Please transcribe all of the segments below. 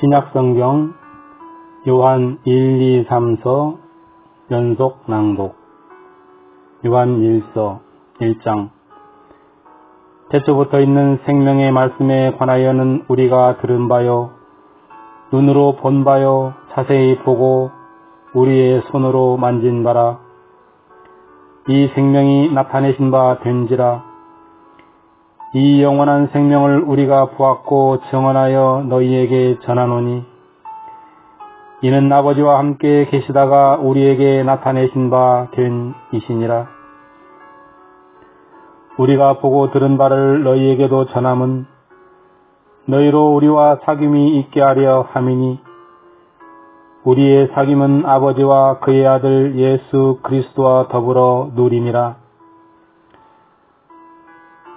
신약성경 요한 1, 2, 3서 연속 낭독. 요한 1서 1장. 태초부터 있는 생명의 말씀에 관하여는 우리가 들은 바요, 눈으로 본 바요, 자세히 보고 우리의 손으로 만진 바라. 이 생명이 나타내신 바 된지라. 이 영원한 생명을 우리가 보았고 증언하여 너희에게 전하노니, 이는 아버지와 함께 계시다가 우리에게 나타내신 바 된 이시니라. 우리가 보고 들은 바를 너희에게도 전함은 너희로 우리와 사귐이 있게 하려 함이니, 우리의 사귐은 아버지와 그의 아들 예수 그리스도와 더불어 누림이라.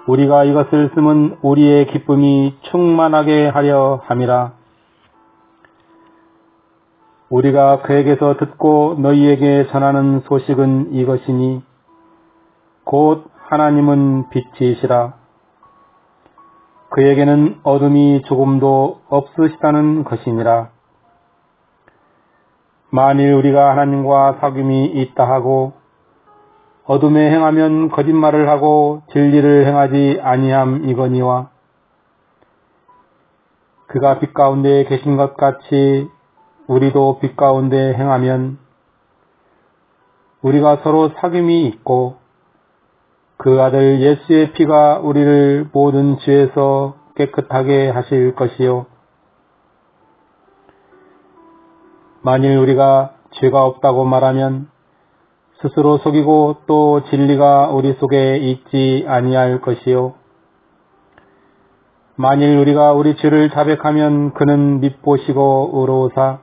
우리가 이것을 쓰면 우리의 기쁨이 충만하게 하려 함이라. 우리가 그에게서 듣고 너희에게 전하는 소식은 이것이니, 곧 하나님은 빛이시라. 그에게는 어둠이 조금도 없으시다는 것이니라. 만일 우리가 하나님과 사귐이 있다 하고 어둠에 행하면 거짓말을 하고 진리를 행하지 아니함이거니와, 그가 빛 가운데 계신 것 같이 우리도 빛 가운데 행하면 우리가 서로 사귐이 있고, 그 아들 예수의 피가 우리를 모든 죄에서 깨끗하게 하실 것이요, 만일 우리가 죄가 없다고 말하면 스스로 속이고 또 진리가 우리 속에 있지 아니할 것이요, 만일 우리가 우리 죄를 자백하면 그는 밉보시고 의로우사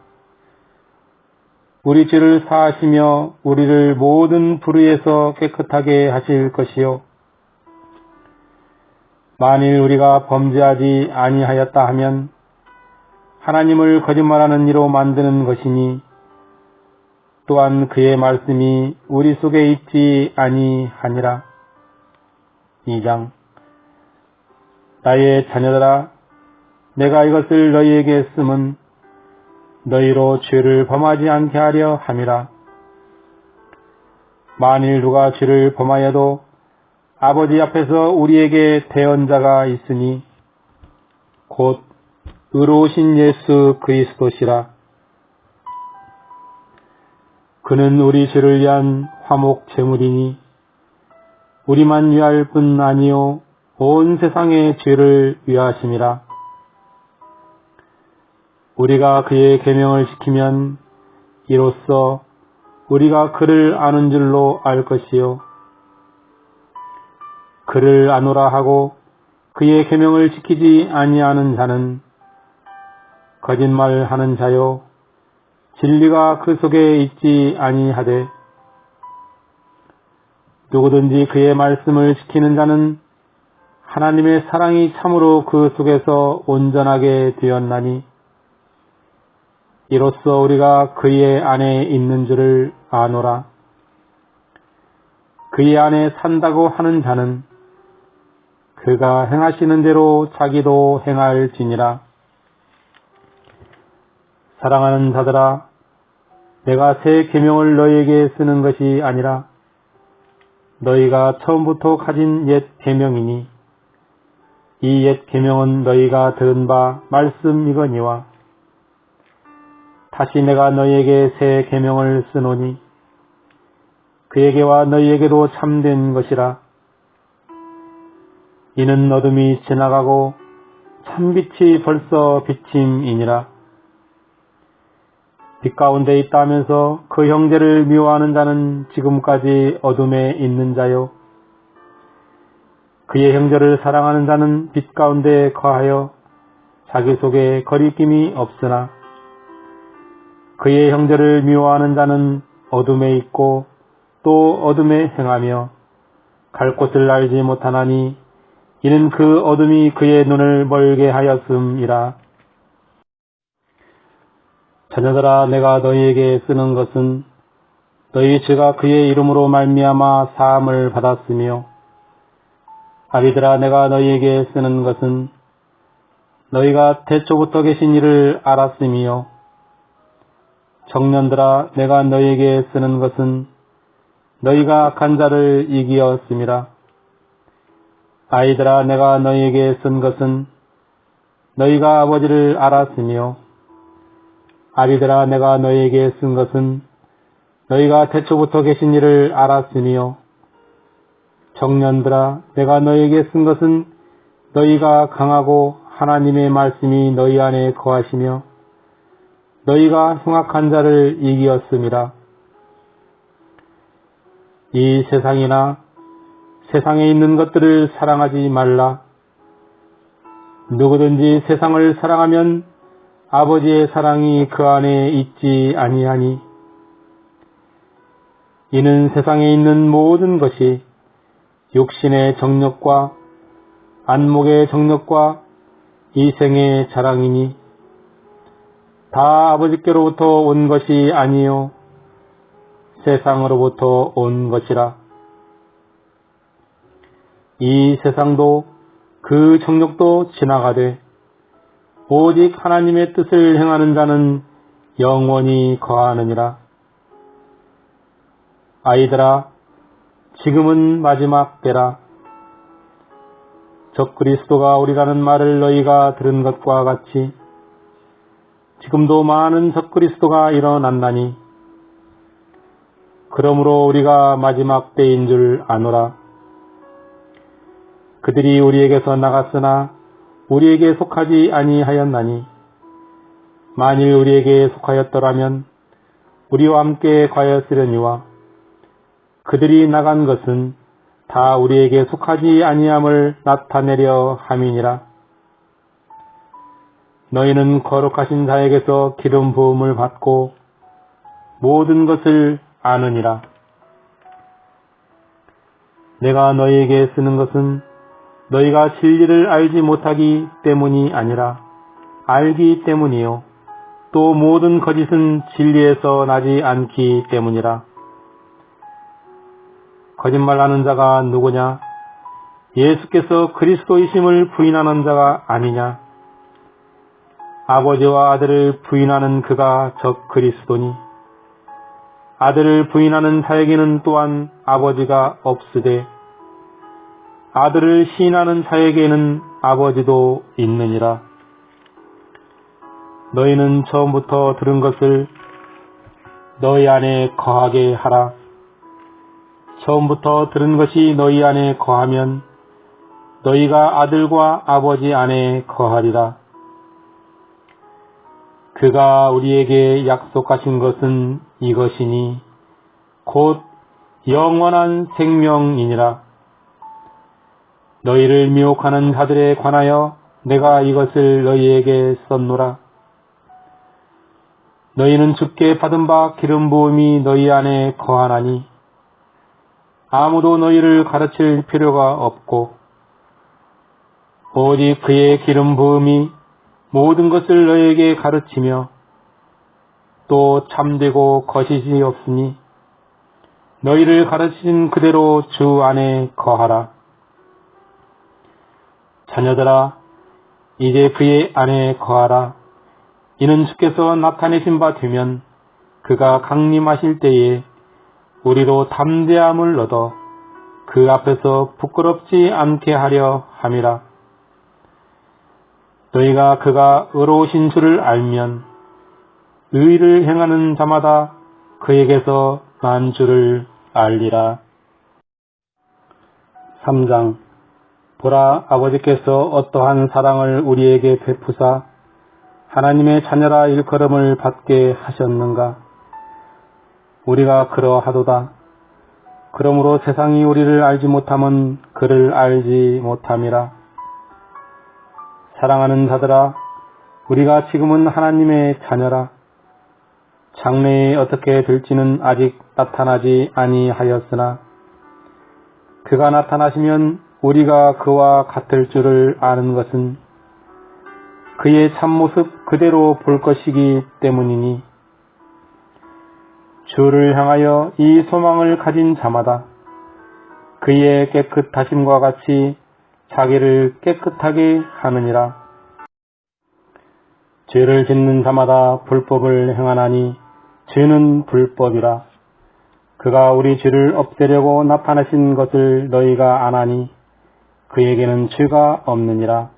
우리 죄를 사하시며 우리를 모든 불의에서 깨끗하게 하실 것이요, 만일 우리가 범죄하지 아니하였다 하면 하나님을 거짓말하는 이로 만드는 것이니, 또한 그의 말씀이 우리 속에 있지 아니하니라. 2장. 나의 자녀들아, 내가 이것을 너희에게 쓰면 너희로 죄를 범하지 않게 하려 함이라. 만일 누가 죄를 범하여도 아버지 앞에서 우리에게 대언자가 있으니 곧 의로우신 예수 그리스도시라. 그는 우리 죄를 위한 화목 제물이니 우리만 위할 뿐 아니요 온 세상의 죄를 위하심이라. 우리가 그의 계명을 지키면 이로써 우리가 그를 아는 줄로 알 것이요, 그를 아노라 하고 그의 계명을 지키지 아니하는 자는 거짓말하는 자요, 진리가 그 속에 있지 아니하되, 누구든지 그의 말씀을 지키는 자는 하나님의 사랑이 참으로 그 속에서 온전하게 되었나니, 이로써 우리가 그의 안에 있는 줄을 아노라. 그의 안에 산다고 하는 자는 그가 행하시는 대로 자기도 행할지니라. 사랑하는 자들아, 내가 새 계명을 너희에게 쓰는 것이 아니라 너희가 처음부터 가진 옛 계명이니, 이 옛 계명은 너희가 들은 바 말씀이거니와, 다시 내가 너희에게 새 계명을 쓰노니 그에게와 너희에게도 참된 것이라. 이는 어둠이 지나가고 참빛이 벌써 비침이니라. 빛 가운데 있다 하면서 그 형제를 미워하는 자는 지금까지 어둠에 있는 자요, 그의 형제를 사랑하는 자는 빛 가운데 거하여 자기 속에 거리낌이 없으나, 그의 형제를 미워하는 자는 어둠에 있고 또 어둠에 행하며 갈 곳을 알지 못하나니, 이는 그 어둠이 그의 눈을 멀게 하였음이라. 자녀들아, 내가 너희에게 쓰는 것은 너희 죄가 그의 이름으로 말미암아 사함을 받았으며, 아비들아, 내가 너희에게 쓰는 것은 너희가 태초부터 계신 이를 알았음이요. 청년들아, 내가 너희에게 쓰는 것은 너희가 악한 자를 이기었음이라. 아이들아, 내가 너희에게 쓴 것은 너희가 아버지를 알았으며, 아비들아, 내가 너희에게 쓴 것은 너희가 태초부터 계신 이를 알았으며, 청년들아, 내가 너희에게 쓴 것은 너희가 강하고 하나님의 말씀이 너희 안에 거하시며 너희가 흉악한 자를 이기었음이라. 이 세상이나 세상에 있는 것들을 사랑하지 말라. 누구든지 세상을 사랑하면 아버지의 사랑이 그 안에 있지 아니하니, 이는 세상에 있는 모든 것이 육신의 정욕과 안목의 정욕과 이생의 자랑이니 다 아버지께로부터 온 것이 아니요 세상으로부터 온 것이라. 이 세상도 그 정욕도 지나가되 오직 하나님의 뜻을 행하는 자는 영원히 거하느니라. 아이들아, 지금은 마지막 때라. 적그리스도가 오리라는 말을 너희가 들은 것과 같이 지금도 많은 적그리스도가 일어났나니, 그러므로 우리가 마지막 때인 줄 아노라. 그들이 우리에게서 나갔으나 우리에게 속하지 아니하였나니, 만일 우리에게 속하였더라면 우리와 함께 가였으려니와 그들이 나간 것은 다 우리에게 속하지 아니함을 나타내려 함이니라. 너희는 거룩하신 자에게서 기름 부음을 받고 모든 것을 아느니라. 내가 너희에게 쓰는 것은 너희가 진리를 알지 못하기 때문이 아니라 알기 때문이요, 또 모든 거짓은 진리에서 나지 않기 때문이라. 거짓말하는 자가 누구냐? 예수께서 그리스도이심을 부인하는 자가 아니냐? 아버지와 아들을 부인하는 그가 적 그리스도니, 아들을 부인하는 자에게는 또한 아버지가 없으되 아들을 시인하는 자에게는 아버지도 있느니라. 너희는 처음부터 들은 것을 너희 안에 거하게 하라. 처음부터 들은 것이 너희 안에 거하면 너희가 아들과 아버지 안에 거하리라. 그가 우리에게 약속하신 것은 이것이니 곧 영원한 생명이니라. 너희를 미혹하는 자들에 관하여 내가 이것을 너희에게 썼노라. 너희는 주께 받은 바 기름 부음이 너희 안에 거하나니 아무도 너희를 가르칠 필요가 없고 오직 그의 기름 부음이 모든 것을 너희에게 가르치며 또 참되고 거짓이 없으니 너희를 가르친 그대로 주 안에 거하라. 자녀들아, 이제 그의 안에 거하라. 이는 주께서 나타내신 바 되면 그가 강림하실 때에 우리로 담대함을 얻어 그 앞에서 부끄럽지 않게 하려 함이라. 너희가 그가 의로우신 줄을 알면 의를 행하는 자마다 그에게서 난 줄을 알리라. 3장. 보라, 아버지께서 어떠한 사랑을 우리에게 베푸사 하나님의 자녀라 일컬음을 받게 하셨는가. 우리가 그러하도다. 그러므로 세상이 우리를 알지 못함은 그를 알지 못함이라. 사랑하는 자들아, 우리가 지금은 하나님의 자녀라. 장래에 어떻게 될지는 아직 나타나지 아니하였으나 그가 나타나시면 우리가 그와 같을 줄을 아는 것은 그의 참모습 그대로 볼 것이기 때문이니, 주를 향하여 이 소망을 가진 자마다 그의 깨끗하심과 같이 자기를 깨끗하게 하느니라. 죄를 짓는 자마다 불법을 행하나니 죄는 불법이라. 그가 우리 죄를 없애려고 나타나신 것을 너희가 아나니 그에게는 죄가 없느니라.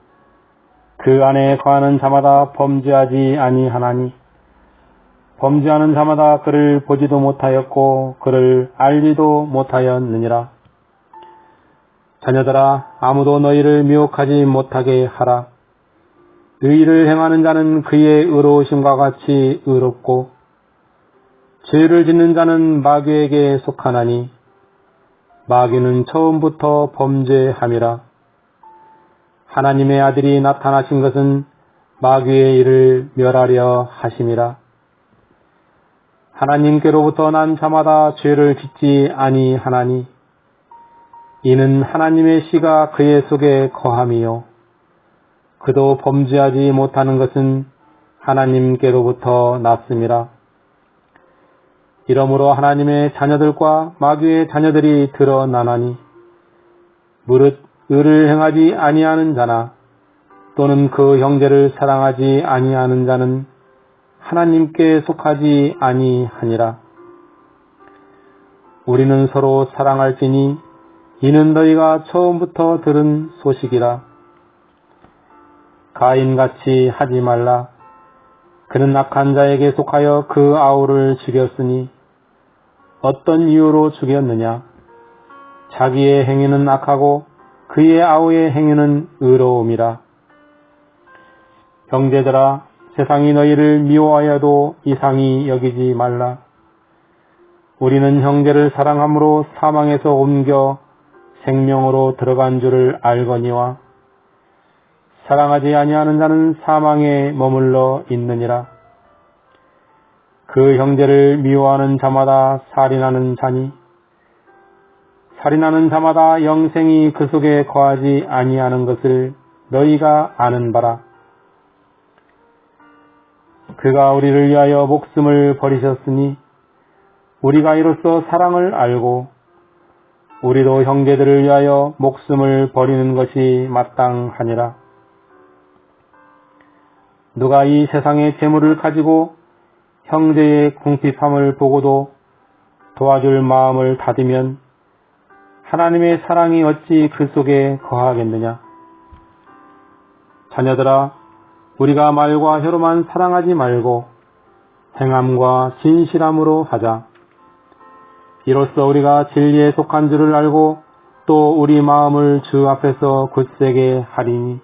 그 안에 거하는 자마다 범죄하지 아니하나니 범죄하는 자마다 그를 보지도 못하였고 그를 알지도 못하였느니라. 자녀들아, 아무도 너희를 미혹하지 못하게 하라. 의를 행하는 자는 그의 의로우심과 같이 의롭고 죄를 짓는 자는 마귀에게 속하나니 마귀는 처음부터 범죄함이라. 하나님의 아들이 나타나신 것은 마귀의 일을 멸하려 하심이라. 하나님께로부터 난 자마다 죄를 짓지 아니하나니 이는 하나님의 씨가 그의 속에 거함이요 그도 범죄하지 못하는 것은 하나님께로부터 났음이라. 이러므로 하나님의 자녀들과 마귀의 자녀들이 드러나나니 무릇 의를 행하지 아니하는 자나 또는 그 형제를 사랑하지 아니하는 자는 하나님께 속하지 아니하니라. 우리는 서로 사랑할지니 이는 너희가 처음부터 들은 소식이라. 가인같이 하지 말라. 그는 악한 자에게 속하여 그 아우를 죽였으니 어떤 이유로 죽였느냐? 자기의 행위는 악하고 그의 아우의 행위는 의로움이라. 형제들아, 세상이 너희를 미워하여도 이상히 여기지 말라. 우리는 형제를 사랑함으로 사망에서 옮겨 생명으로 들어간 줄을 알거니와 사랑하지 아니하는 자는 사망에 머물러 있느니라. 그 형제를 미워하는 자마다 살인하는 자니 살인하는 자마다 영생이 그 속에 거하지 아니하는 것을 너희가 아는 바라. 그가 우리를 위하여 목숨을 버리셨으니 우리가 이로써 사랑을 알고 우리도 형제들을 위하여 목숨을 버리는 것이 마땅하니라. 누가 이 세상의 재물을 가지고 형제의 궁핍함을 보고도 도와줄 마음을 닫으면 하나님의 사랑이 어찌 그 속에 거하겠느냐. 자녀들아, 우리가 말과 혀로만 사랑하지 말고 행함과 진실함으로 하자. 이로써 우리가 진리에 속한 줄을 알고 또 우리 마음을 주 앞에서 굳세게 하리니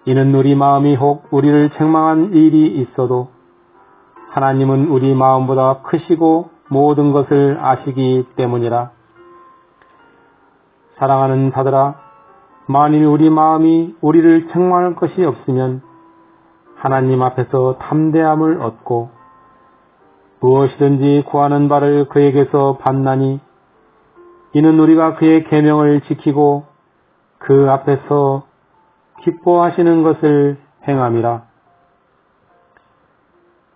이는 우리 마음이 혹 우리를 책망한 일이 있어도 하나님은 우리 마음보다 크시고 모든 것을 아시기 때문이라. 사랑하는 자들아, 만일 우리 마음이 우리를 책망할 것이 없으면 하나님 앞에서 담대함을 얻고 무엇이든지 구하는 바를 그에게서 받나니 이는 우리가 그의 계명을 지키고 그 앞에서 기뻐하시는 것을 행함이라.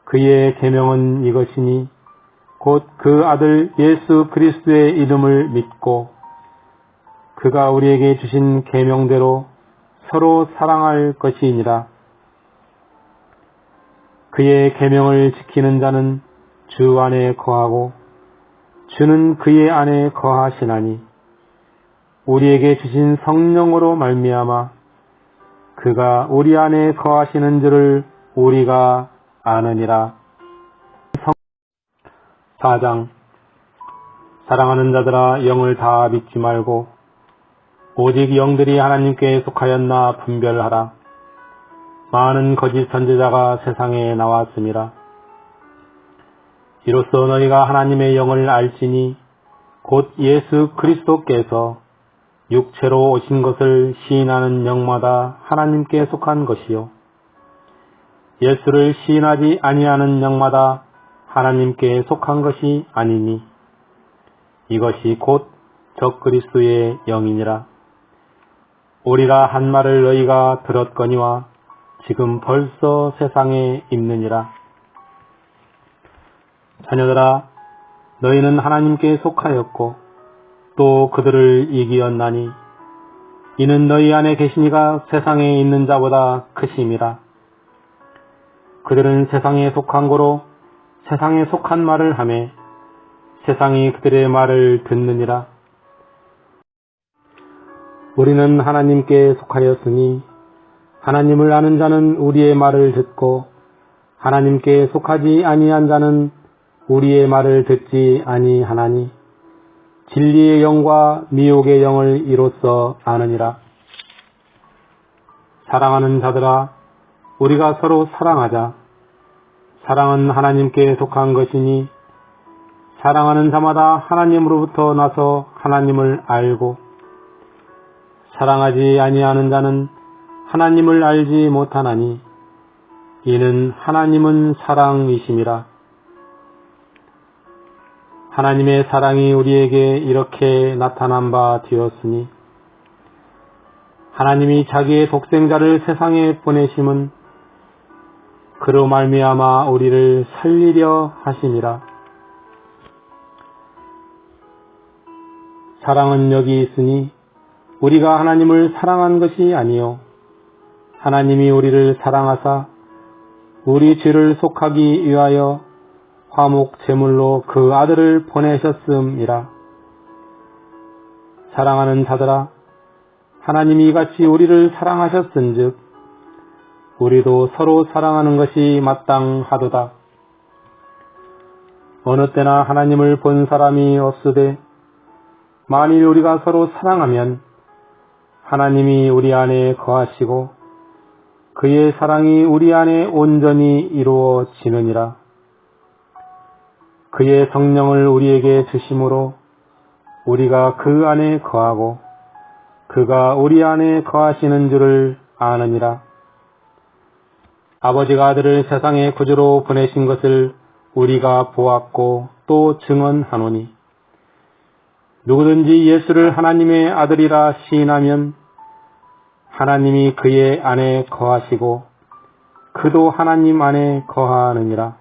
그의 계명은 이것이니 곧 그 아들 예수 그리스도의 이름을 믿고 그가 우리에게 주신 계명대로 서로 사랑할 것이니라. 그의 계명을 지키는 자는 주 안에 거하고 주는 그의 안에 거하시나니 우리에게 주신 성령으로 말미암아 그가 우리 안에 거하시는 줄을 우리가 아느니라. 4장. 사랑하는 자들아, 영을 다 믿지 말고 오직 영들이 하나님께 속하였나 분별하라. 많은 거짓 선지자가 세상에 나왔음이라. 이로써 너희가 하나님의 영을 알지니 곧 예수 그리스도께서 육체로 오신 것을 시인하는 영마다 하나님께 속한 것이요 예수를 시인하지 아니하는 영마다 하나님께 속한 것이 아니니 이것이 곧 적그리스도의 영이니라. 오리라 한 말을 너희가 들었거니와 지금 벌써 세상에 있느니라. 자녀들아, 너희는 하나님께 속하였고 또 그들을 이기었나니 이는 너희 안에 계신 이가 세상에 있는 자보다 크심이라. 그들은 세상에 속한 고로 세상에 속한 말을 하매 세상이 그들의 말을 듣느니라. 우리는 하나님께 속하였으니 하나님을 아는 자는 우리의 말을 듣고 하나님께 속하지 아니한 자는 우리의 말을 듣지 아니하나니 진리의 영과 미혹의 영을 이로써 아느니라. 사랑하는 자들아, 우리가 서로 사랑하자. 사랑은 하나님께 속한 것이니 사랑하는 자마다 하나님으로부터 나서 하나님을 알고 사랑하지 아니하는 자는 하나님을 알지 못하나니 이는 하나님은 사랑이심이라. 하나님의 사랑이 우리에게 이렇게 나타난 바 되었으니 하나님이 자기의 독생자를 세상에 보내심은 그로 말미암아 우리를 살리려 하심이라. 사랑은 여기 있으니 우리가 하나님을 사랑한 것이 아니요 하나님이 우리를 사랑하사 우리 죄를 속하기 위하여 화목 제물로 그 아들을 보내셨음이라. 사랑하는 자들아, 하나님이 이같이 우리를 사랑하셨은즉 우리도 서로 사랑하는 것이 마땅하도다. 어느 때나 하나님을 본 사람이 없으되 만일 우리가 서로 사랑하면 하나님이 우리 안에 거하시고 그의 사랑이 우리 안에 온전히 이루어지느니라. 그의 성령을 우리에게 주심으로 우리가 그 안에 거하고 그가 우리 안에 거하시는 줄을 아느니라. 아버지가 아들을 세상의 구주로 보내신 것을 우리가 보았고 또 증언하노니 누구든지 예수를 하나님의 아들이라 시인하면 하나님이 그의 안에 거하시고 그도 하나님 안에 거하느니라.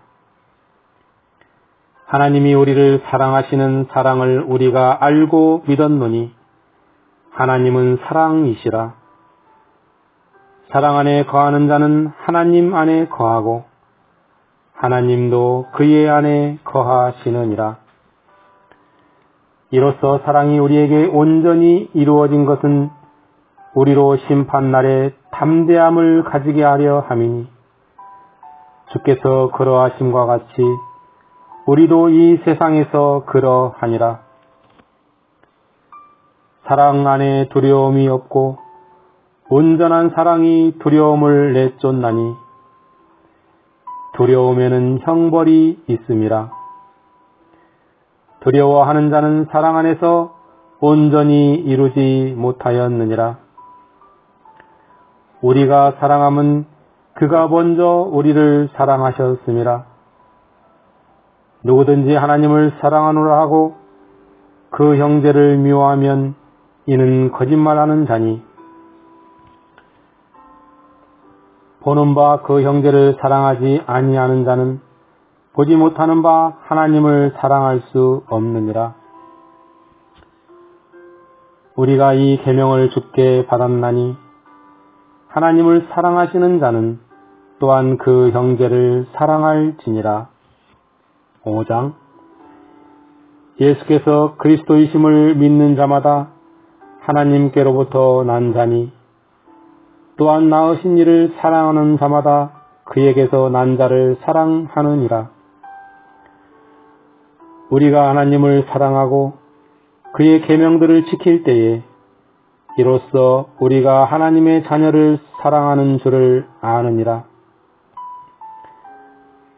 하나님이 우리를 사랑하시는 사랑을 우리가 알고 믿었노니 하나님은 사랑이시라. 사랑 안에 거하는 자는 하나님 안에 거하고 하나님도 그의 안에 거하시느니라. 이로써 사랑이 우리에게 온전히 이루어진 것은 우리로 심판날에 담대함을 가지게 하려 함이니 주께서 그러하심과 같이 우리도 이 세상에서 그러하니라. 사랑 안에 두려움이 없고 온전한 사랑이 두려움을 내쫓나니 두려움에는 형벌이 있음이라. 두려워하는 자는 사랑 안에서 온전히 이루지 못하였느니라. 우리가 사랑함은 그가 먼저 우리를 사랑하셨음이라. 누구든지 하나님을 사랑하노라 하고 그 형제를 미워하면 이는 거짓말하는 자니 보는 바 그 형제를 사랑하지 아니하는 자는 보지 못하는 바 하나님을 사랑할 수 없느니라. 우리가 이 계명을 주께 받았나니 하나님을 사랑하시는 자는 또한 그 형제를 사랑할지니라. 5장 예수께서 그리스도이심을 믿는 자마다 하나님께로부터 난 자니 또한 낳으신 이를 사랑하는 자마다 그에게서 난 자를 사랑하느니라. 우리가 하나님을 사랑하고 그의 계명들을 지킬 때에 이로써 우리가 하나님의 자녀를 사랑하는 줄을 아느니라.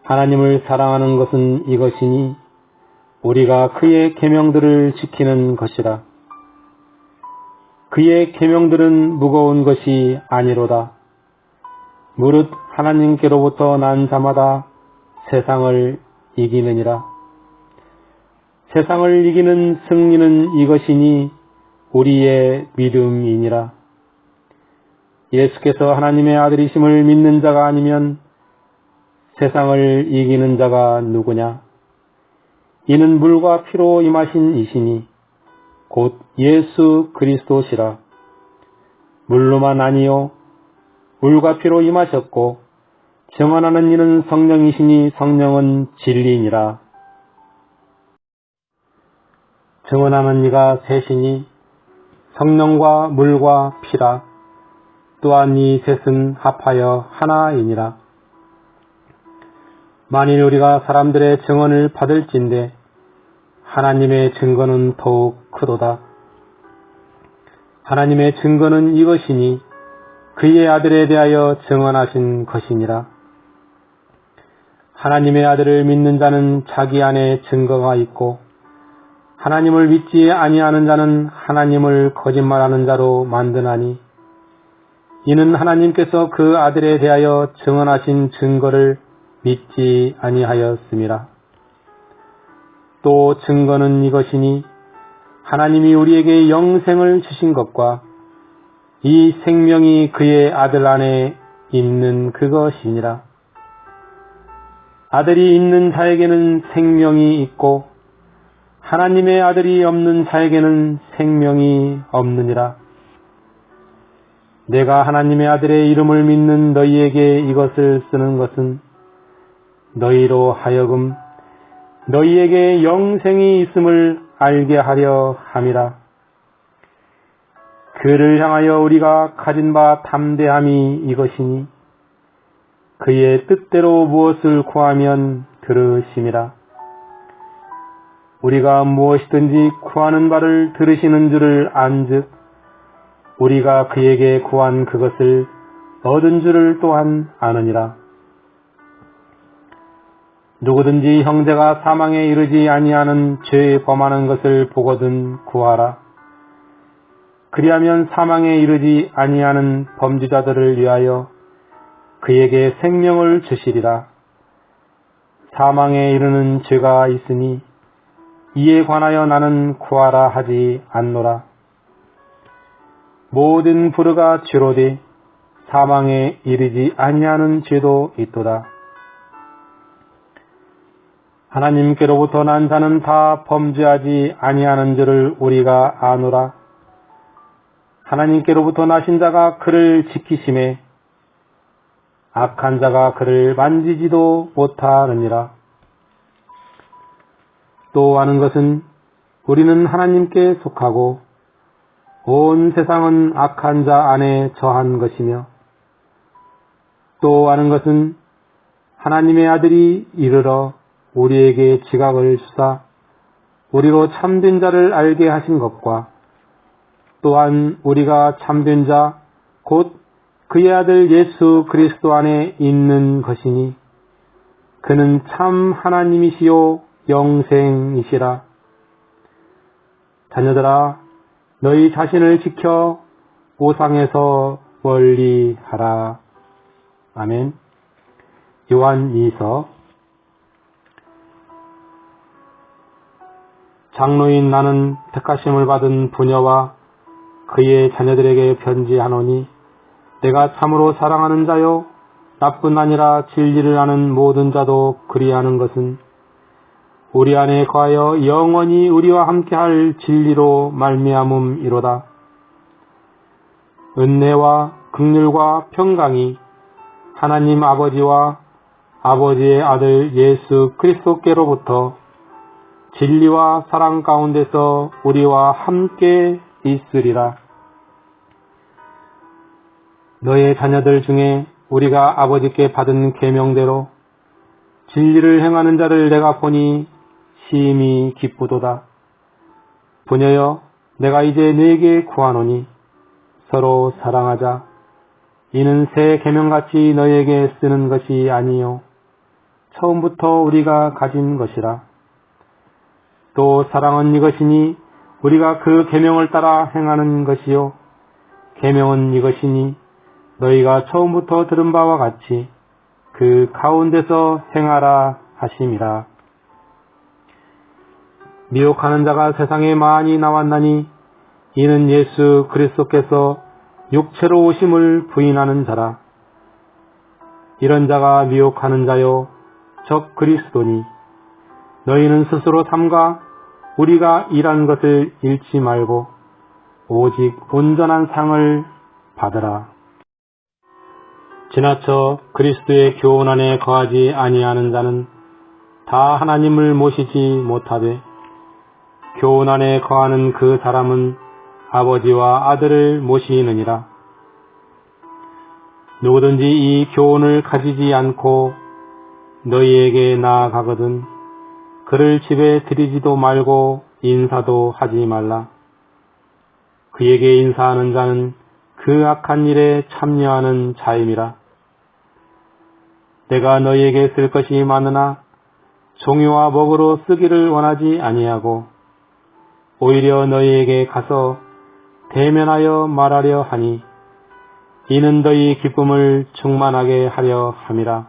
하나님을 사랑하는 것은 이것이니 우리가 그의 계명들을 지키는 것이라. 그의 계명들은 무거운 것이 아니로다. 무릇 하나님께로부터 난 자마다 세상을 이기느니라. 세상을 이기는 승리는 이것이니 우리의 믿음이니라. 예수께서 하나님의 아들이심을 믿는 자가 아니면 세상을 이기는 자가 누구냐? 이는 물과 피로 임하신 이시니 곧 예수 그리스도시라. 물로만 아니요 물과 피로 임하셨고 증언하는 이는 성령이시니 성령은 진리니라. 증언하는 이가 셋이니 성령과 물과 피라. 또한 이 셋은 합하여 하나이니라. 만일 우리가 사람들의 증언을 받을진대 하나님의 증거는 더욱 크도다. 하나님의 증거는 이것이니 그의 아들에 대하여 증언하신 것이니라. 하나님의 아들을 믿는 자는 자기 안에 증거가 있고 하나님을 믿지 아니하는 자는 하나님을 거짓말하는 자로 만드나니 이는 하나님께서 그 아들에 대하여 증언하신 증거를 믿지 아니하였음이라. 또 증거는 이것이니 하나님이 우리에게 영생을 주신 것과 이 생명이 그의 아들 안에 있는 그것이니라. 아들이 있는 자에게는 생명이 있고 하나님의 아들이 없는 자에게는 생명이 없느니라. 내가 하나님의 아들의 이름을 믿는 너희에게 이것을 쓰는 것은 너희로 하여금 너희에게 영생이 있음을 알게 하려 함이라. 그를 향하여 우리가 가진 바 담대함이 이것이니 그의 뜻대로 무엇을 구하면 들으심이라. 우리가 무엇이든지 구하는 바를 들으시는 줄을 안즉 우리가 그에게 구한 그것을 얻은 줄을 또한 아느니라. 누구든지 형제가 사망에 이르지 아니하는 죄 범하는 것을 보거든 구하라. 그리하면 사망에 이르지 아니하는 범죄자들을 위하여 그에게 생명을 주시리라. 사망에 이르는 죄가 있으니 이에 관하여 나는 구하라 하지 않노라. 모든 부르가 죄로되 사망에 이르지 아니하는 죄도 있도다. 하나님께로부터 난 자는 다 범죄하지 아니하는 줄을 우리가 아노라. 하나님께로부터 나신 자가 그를 지키심에 악한 자가 그를 만지지도 못하느니라. 또 아는 것은 우리는 하나님께 속하고 온 세상은 악한 자 안에 처한 것이며 또 아는 것은 하나님의 아들이 이르러 우리에게 지각을 주사 우리로 참된 자를 알게 하신 것과 또한 우리가 참된 자 곧 그의 아들 예수 그리스도 안에 있는 것이니 그는 참 하나님이시요 영생이시라. 자녀들아 너희 자신을 지켜 오상에서 멀리하라. 아멘. 요한 2서. 장로인 나는 택하심을 받은 부녀와 그의 자녀들에게 편지하노니 내가 참으로 사랑하는 자요 나뿐 아니라 진리를 아는 모든 자도 그리하는 것은 우리 안에 거하여 영원히 우리와 함께할 진리로 말미암음이로다. 은혜와 긍휼과 평강이 하나님 아버지와 아버지의 아들 예수 그리스도께로부터 진리와 사랑 가운데서 우리와 함께 있으리라. 너의 자녀들 중에 우리가 아버지께 받은 계명대로 진리를 행하는 자를 내가 보니 심히 기쁘도다. 부녀여 내가 이제 네게 구하노니 서로 사랑하자. 이는 새 계명같이 너희에게 쓰는 것이 아니요 처음부터 우리가 가진 것이라. 또 사랑은 이것이니 우리가 그 계명을 따라 행하는 것이요 계명은 이것이니 너희가 처음부터 들은 바와 같이 그 가운데서 행하라 하심이라. 미혹하는 자가 세상에 많이 나왔나니 이는 예수 그리스도께서 육체로 오심을 부인하는 자라. 이런 자가 미혹하는 자요 적 그리스도니 너희는 스스로 삼가 우리가 일한 것을 잃지 말고 오직 온전한 상을 받으라. 지나쳐 그리스도의 교훈 안에 거하지 아니하는 자는 다 하나님을 모시지 못하되 교훈 안에 거하는 그 사람은 아버지와 아들을 모시느니라. 누구든지 이 교훈을 가지지 않고 너희에게 나아가거든 그를 집에 들이지도 말고 인사도 하지 말라. 그에게 인사하는 자는 그 악한 일에 참여하는 자임이라. 내가 너희에게 쓸 것이 많으나 종이와 먹으로 쓰기를 원하지 아니하고 오히려 너희에게 가서 대면하여 말하려 하니 이는 너희 기쁨을 충만하게 하려 함이라.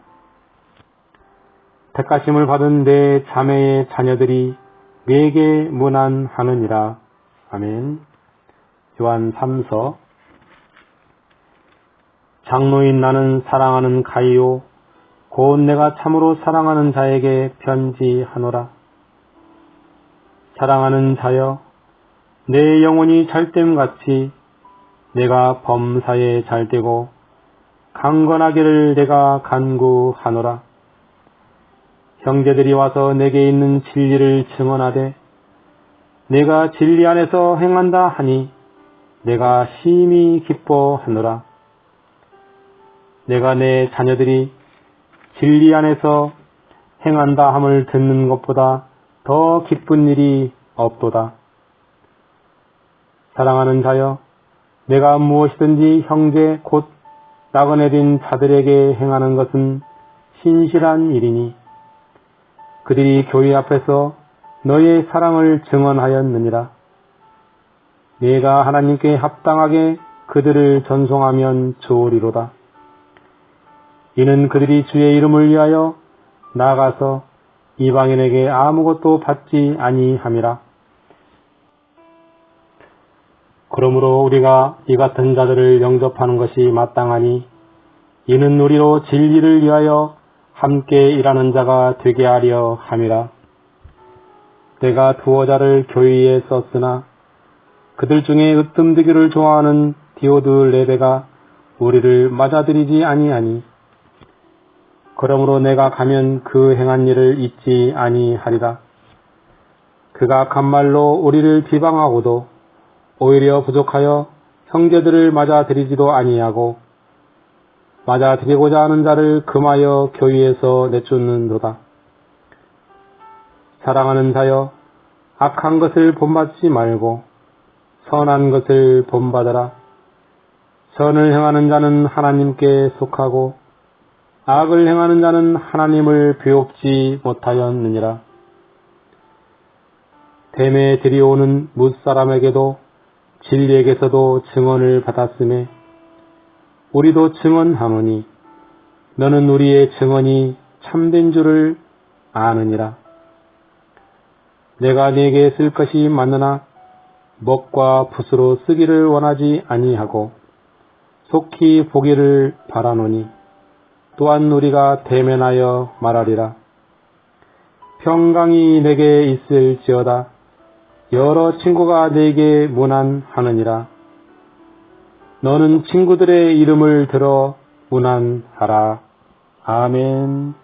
택하심을 받은 내 자매의 자녀들이 내게 문안하느니라. 아멘. 요한 3서. 장로인 나는 사랑하는 가이오 곧 내가 참으로 사랑하는 자에게 편지하노라. 사랑하는 자여, 내 영혼이 잘됨같이 내가 범사에 잘되고 강건하기를 내가 간구하노라. 형제들이 와서 내게 있는 진리를 증언하되 내가 진리 안에서 행한다 하니 내가 심히 기뻐하노라. 내가 내 자녀들이 진리 안에서 행한다 함을 듣는 것보다 더 기쁜 일이 없도다. 사랑하는 자여, 내가 무엇이든지 형제 곧 나그네된 자들에게 행하는 것은 신실한 일이니 그들이 교회 앞에서 너의 사랑을 증언하였느니라. 내가 하나님께 합당하게 그들을 전송하면 좋으리로다. 이는 그들이 주의 이름을 위하여 나아가서 이방인에게 아무것도 받지 아니함이라. 그러므로 우리가 이 같은 자들을 영접하는 것이 마땅하니 이는 우리로 진리를 위하여 함께 일하는 자가 되게 하려 함이라. 내가 두어 자를 교회에 썼으나 그들 중에 으뜸되기를 좋아하는 디오드 레베가 우리를 맞아들이지 아니하니 그러므로 내가 가면 그 행한 일을 잊지 아니하리라. 그가 간말로 우리를 비방하고도 오히려 부족하여 형제들을 맞아들이지도 아니하고 맞아들이고자 하는 자를 금하여 교회에서 내쫓는도다. 사랑하는 자여, 악한 것을 본받지 말고 선한 것을 본받아라. 선을 행하는 자는 하나님께 속하고 악을 행하는 자는 하나님을 배웁지 못하였느니라. 뱀에 들이오는 뭇사람에게도 진리에게서도 증언을 받았으며 우리도 증언하노니 너는 우리의 증언이 참된 줄을 아느니라. 내가 네게 쓸 것이 많으나 먹과 붓으로 쓰기를 원하지 아니하고 속히 보기를 바라노니 또한 우리가 대면하여 말하리라. 평강이 내게 있을지어다. 여러 친구가 내게 문안하느니라. 너는 친구들의 이름을 들어 문안하라. 아멘.